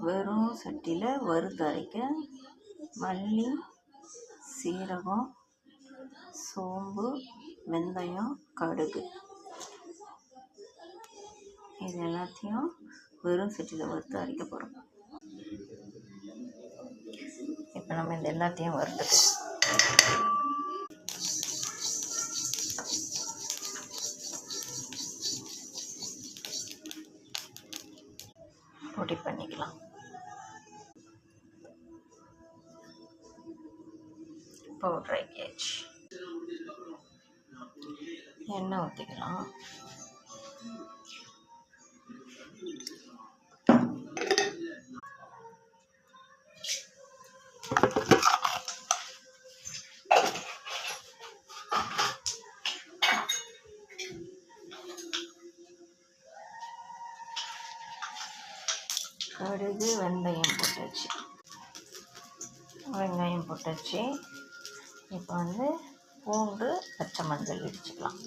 வெறும் சட்டியில் வறுத்து அரைக்க மல்லி, சீரகம், சோம்பு, வெந்தயம், கடுகு இது எல்லாத்தையும் வெறும் சட்டியில் வறுத்து அரைக்க போகிறோம். இப்போ நம்ம இந்த எல்லாத்தையும் வறுத்துட்டு பொடி பண்ணிக்கலாம். பவுடர் ஆக்கியாச்சு. எண்ணெய் ஊற்றிக்கலாம். கடுகு, வெந்தயம் போட்டாச்சு, வெங்காயம் போட்டாச்சு. இப்போ வந்து பூண்டு, பச்சை மஞ்சள் இடிச்சுக்கலாம்.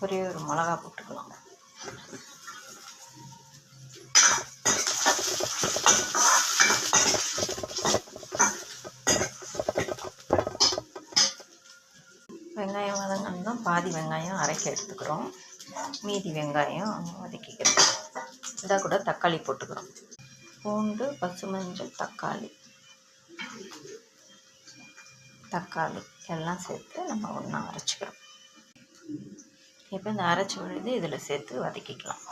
ஒரே ஒரு மிளகா போட்டுக்கலாம். வெங்காயம் வதங்கணும். பாதி வெங்காயம் அரைக்க எடுத்துக்கிறோம், மீதி வெங்காயம் வதக்கிக்கிறோம். இதாக கூட தக்காளி போட்டுக்கிறோம். பூண்டு, பச்சை மஞ்சள், தக்காளி எல்லாம் சேர்த்து நம்ம ஒன்றா அரைச்சிக்கிறோம். இப்போ இந்த அரைச்சி விழுது இதில் சேர்த்து வதக்கிக்கலாம்.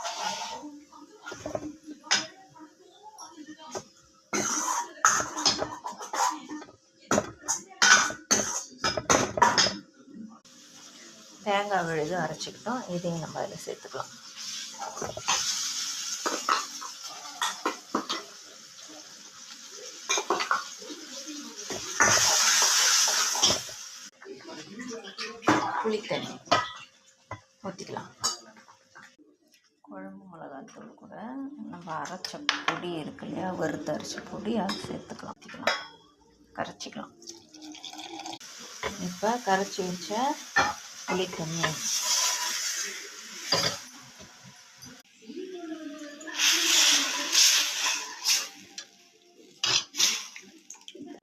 தேங்காய் விழுது அரைச்சிக்கிட்டோம், இதையும் நம்ம அதில் சேர்த்துக்கலாம். புளித்தண்ணி ஊற்றிக்கலாம். குழம்பு மிளகாத்தூள் கூட நம்ம அரைச்ச பொடி இருக்கு இல்லையா, வறுத்து அரைச்ச பொடி அதை சேர்த்துக்கலாம். ஊற்றிக்கலாம், கரைச்சிக்கலாம். இப்போ கரைச்சி வச்ச புளித்தண்ணி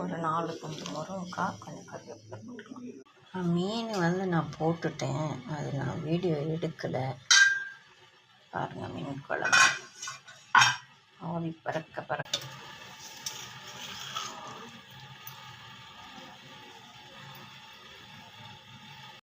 ஒரு 4 துண்டு முருங்கைக்காய், கொஞ்சம் கருவேப்பிலை போட்டுக்கலாம். மீன் வந்து நான் போட்டுட்டேன், அது நான் வீடியோ எடுக்கலை. பாருங்கள், மீன் குழம்பு ஆவி பறக்க